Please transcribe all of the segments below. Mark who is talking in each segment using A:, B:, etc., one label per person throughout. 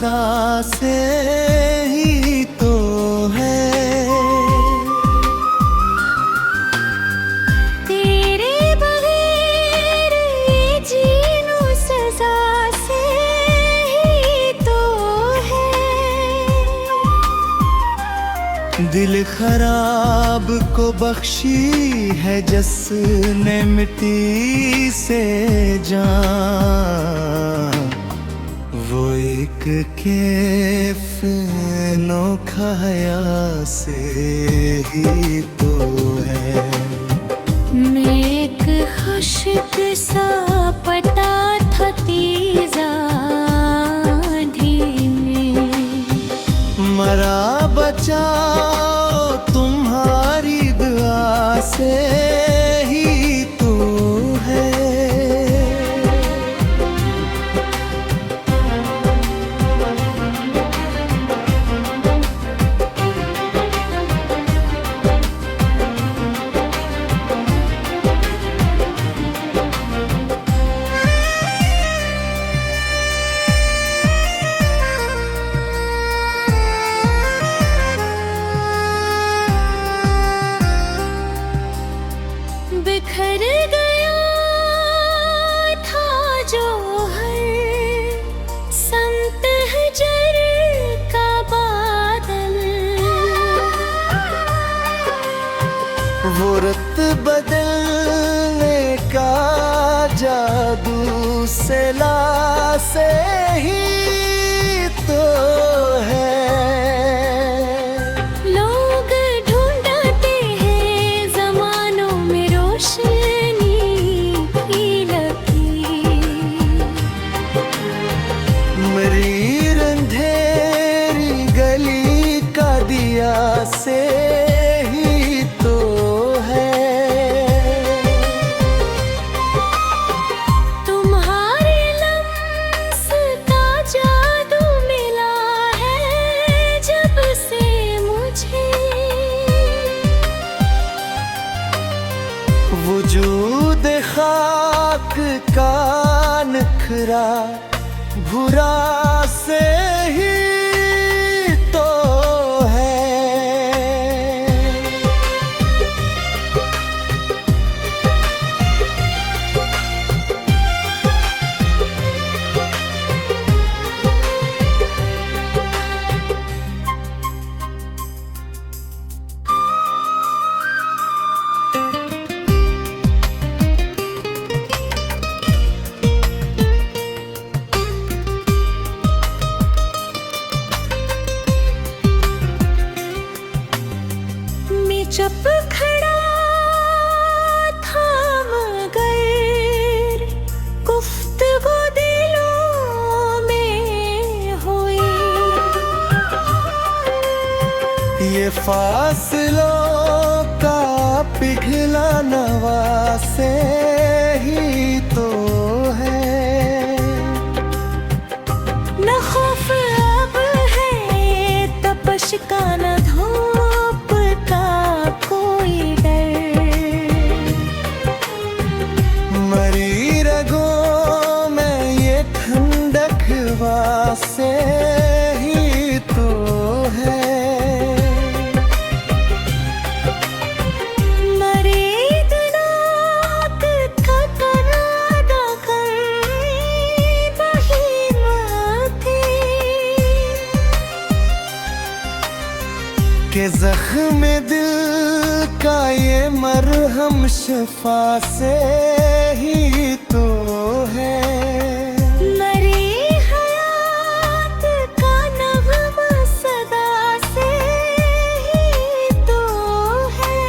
A: सदा से ही तो है।
B: तेरे बगैर ये जीनू सजा से ही तो है।
A: दिल खराब को बख्शी है जिसने मिट्टी से जान, वो एक कैफ नोखा हया से ही तो है।
B: मैं एक खुशक सा पता था तीजा आंधी में,
A: मरा बचाओ तुम्हारी दुआ से ही तो है।
B: बिखर गया था जो हर संत हजर का बादल,
A: वो रुत बदलने का जादू सिला से ही तो है।
B: लोग ढूंढते हैं जमानों में रोशनी की लकीर,
A: मेरी अंधेरी गली का दिया से ही तो है।
B: तुम्हारे लम्स का जादू मिला है जब से मुझे।
A: वजूद खाक का नखरा भूरा से ही तो है।
B: मैं चुप खड़ा था मगर गुफ्तगू दिलों में हुई।
A: ये फासलों का पिघला नवा से ही तो है।
B: न खौफ अब है तपश का, न धूप का कोई डर।
A: मरी रगों में ये ठंडक से ही तो है। के जख्म दिल का ये मरहम शफा से ही तो है।
B: मरी हयात का नग़मा सदा से ही तो है।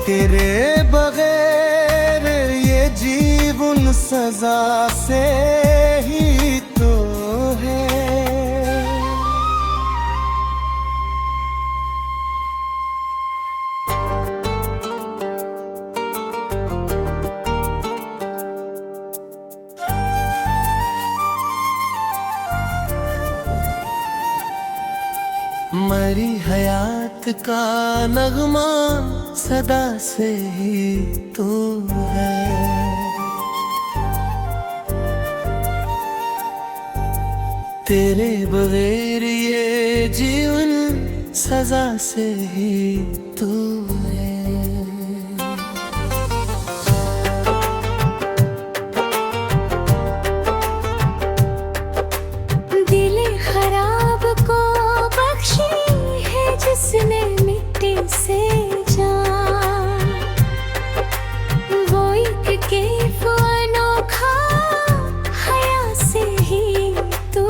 A: तेरे बगैर ये जीवन सजा से ही तो है। मरी हयात का नगमा सदा से ही तू है। तेरे बगैर ये जीवन सजा से ही तू है।
B: दिल खराब को बख्शी है जिसने मिट्टी से जान, वो एक कैफ अनोखा हया से ही तू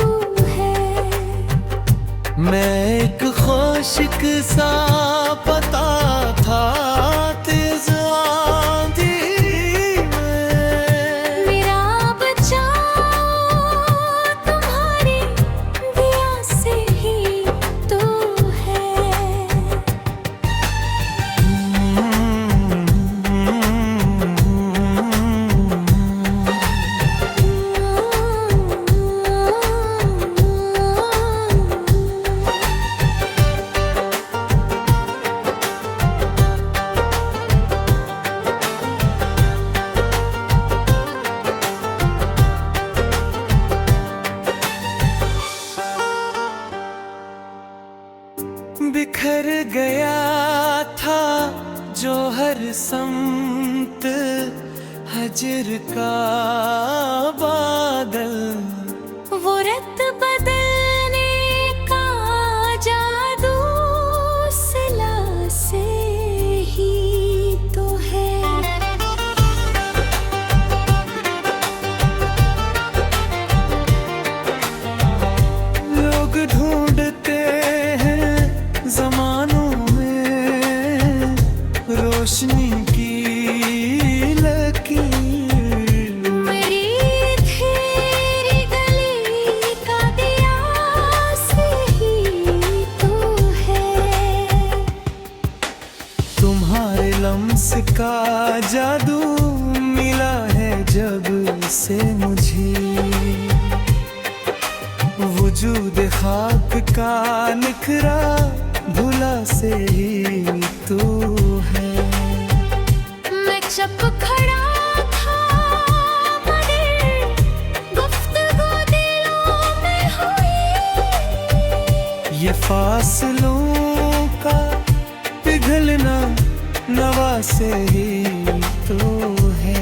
B: है।
A: मैं एक खुशक सा पता था तेज आंधी में,
B: मेरा बचाओ तुम्हारी दिया से ही तू है।
A: बिखर गया था जो हर समत हजर का बादल,
B: वो रत बदलने का जादू सिला से ही तो है।
A: लोग ढूंढते हैं जमानों में रोशनी की लकीर,
B: मेरी तेरी गली का दिया से ही तो है।
A: तुम्हारे लम्स का जादू मिला है जब से मुझे, वजूद खाक का निखरा भुला से ही तू है।
B: मैं चुप खड़ा था मगर गुफ्तगू दिलों में हुई,
A: ये फासलों का पिघलना नवा से ही तो है।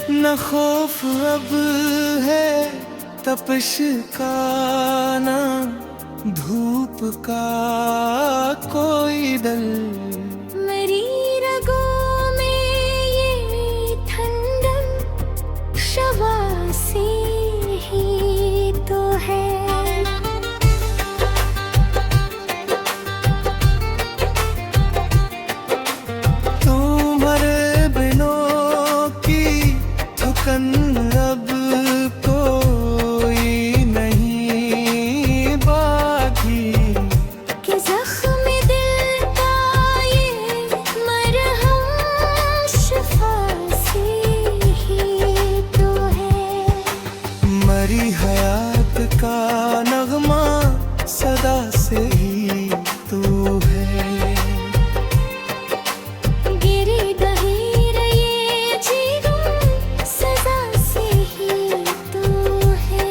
A: न खौफ अब है तपश का, न धूप का कोई डर,
B: मेरी रगों में ये ठंडक शवा से ही तो है।
A: तुम्हारे बिनों की थुकन अब कोई नहीं बाकी,
B: कि जख्म दिल का ये मरहम शिफा से ही तो है।
A: मरी हयात का नगमा सदा से ही तू है।
B: गिरी गहीर ये जीवन सजा से ही तू है।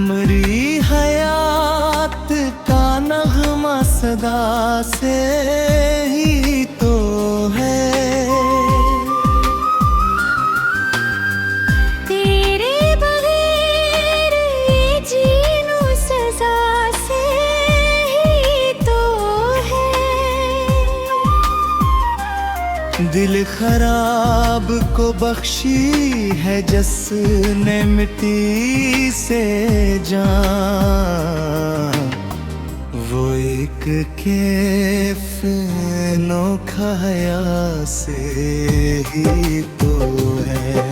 A: मरी हयात का नगमा सदा से ही तो है।
B: तेरे बगैर ये जीनू सजा से ही तो है।
A: ख्वाब को बख्शी है जिसने मिट्टी से जान, वो एक कैफ अनोखा हया से ही तो है।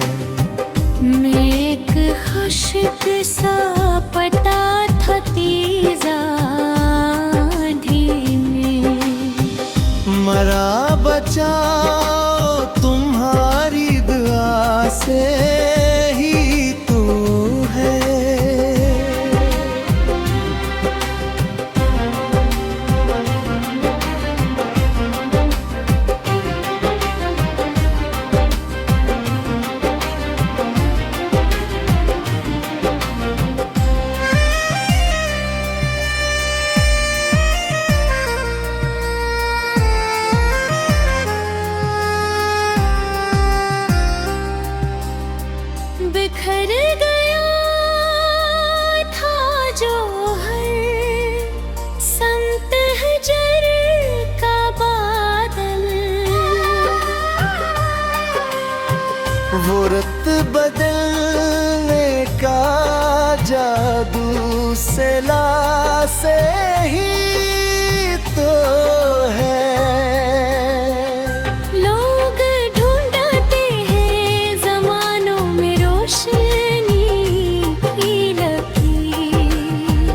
B: मैं एक खुशक सा पता था तीजा आंधी में,
A: मरा बचाओ तुम्हारी दुआ से ही तो है।
B: बिखर गया था जो हर संत हजर का बादल,
A: वो रत बदलने का जादू सिला से ही तो है।
B: लोग ढूंढते हैं जमानों में रोशनी की लकीर,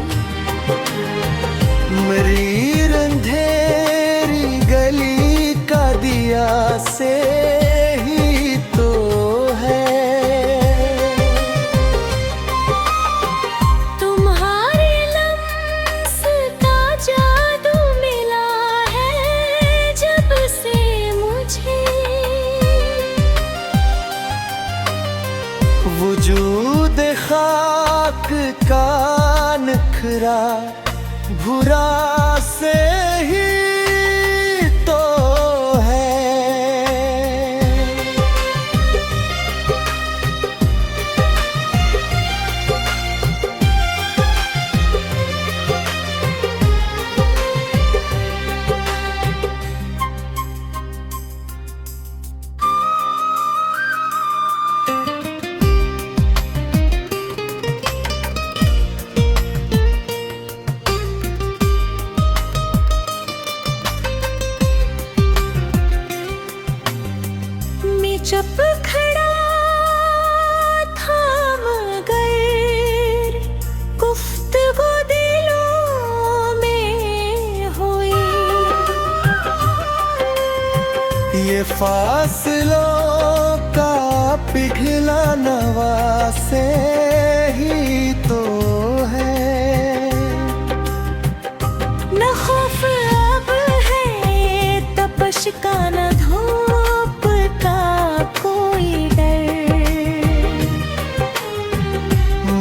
A: मरीर अंधेरी गली का दिया से ही तो है।
B: तुम्हारे लम्स का जादू मिला है जब से मुझे,
A: वजूद खाक का नखरा भूरा से ही तो है।
B: मैं चुप खड़ा था मगर गुफ्तगू दिलों में हुई,
A: ये फासलों का पिघला नवा से ही तो है।
B: न खौफ अब है तपश का न धूप का कोई डर,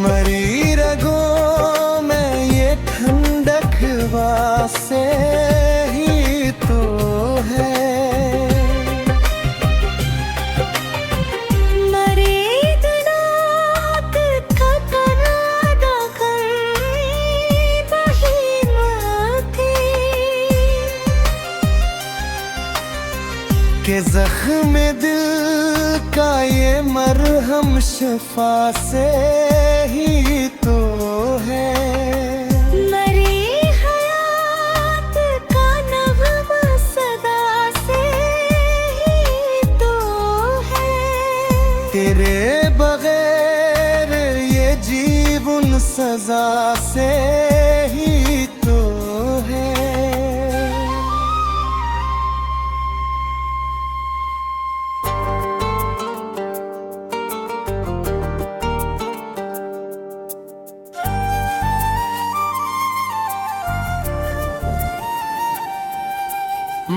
A: मरी रगों में ये ठंडक से ही तो है।
B: मरीद नाक का तनादा कर बही माथे,
A: के जख्म दिल का ये मरहम शफा से ही तो है।
B: मरी हयात का नग़मा सदा से ही तो है।
A: तेरे बगैर ये जीवन सजा से ही तो है।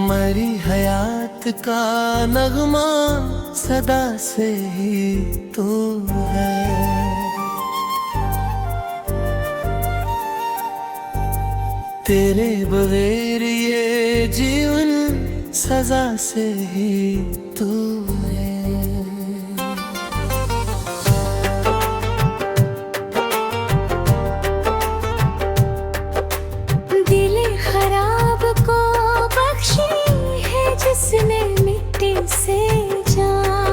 A: मरी हयात का नगमा सदा से ही तो है। तेरे बगैर ये जीवन सजा से ही तो है।
B: दिल खराब को बख्शी है जिसने मिट्टी से जान,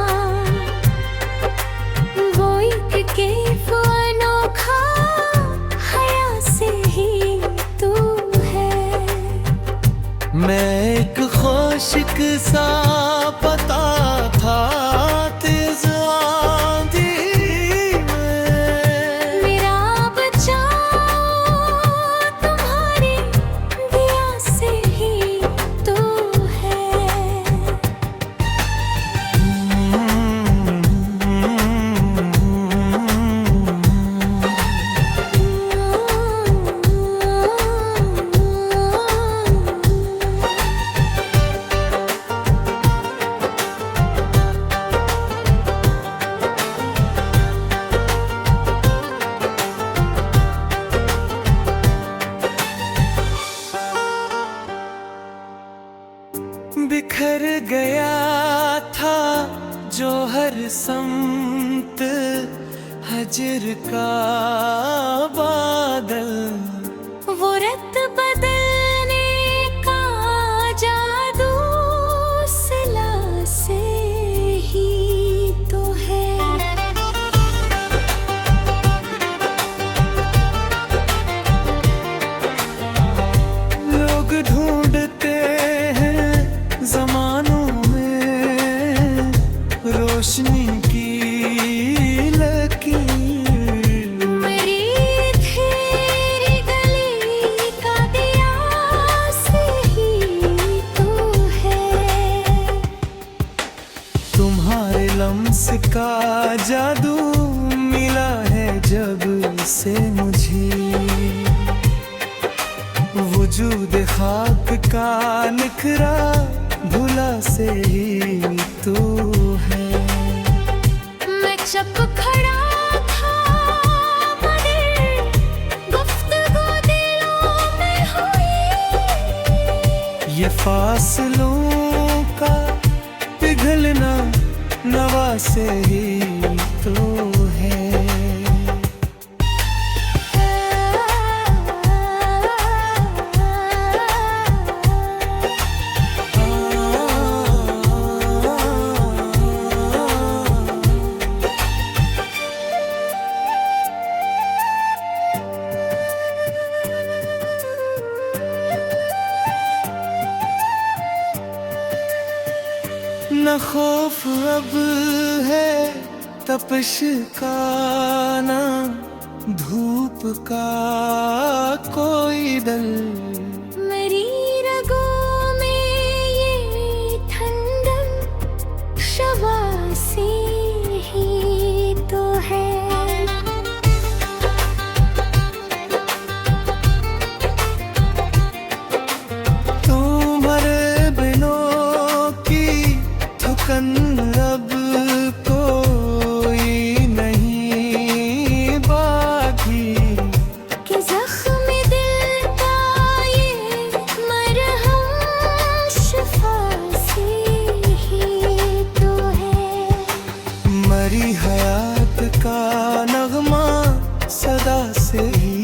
A: जो हर समत हजर का बादल,
B: वो रत बदलने का जादू सिला से ही तो है।
A: लोग ढूंढते हैं जमानों में रोशनी की लकीर,
B: मेरी तेरी गली का दिया से ही तो है।
A: तुम्हारे लम्स का जादू मिला है जब से मुझे, वजूद खाक का निखरा भुला से ही तो है।
B: मैं चुप खड़ा था मगर गुफ्तगू दिलों में हुई।
A: ये फासलों का पिघलना नवा से ही तो है। न खौफ अब है तपश का, न धूप का कोई दल,
B: मेरी रगों में ये ठंडक शवासी ही तो है।
A: तुम्हारे बिनों की थकन अब कोई नहीं बाकी,
B: कि ज़ख्म दिल का ये मरहम शिफा से ही तो है।
A: मरी हयात का नगमा सदा से ही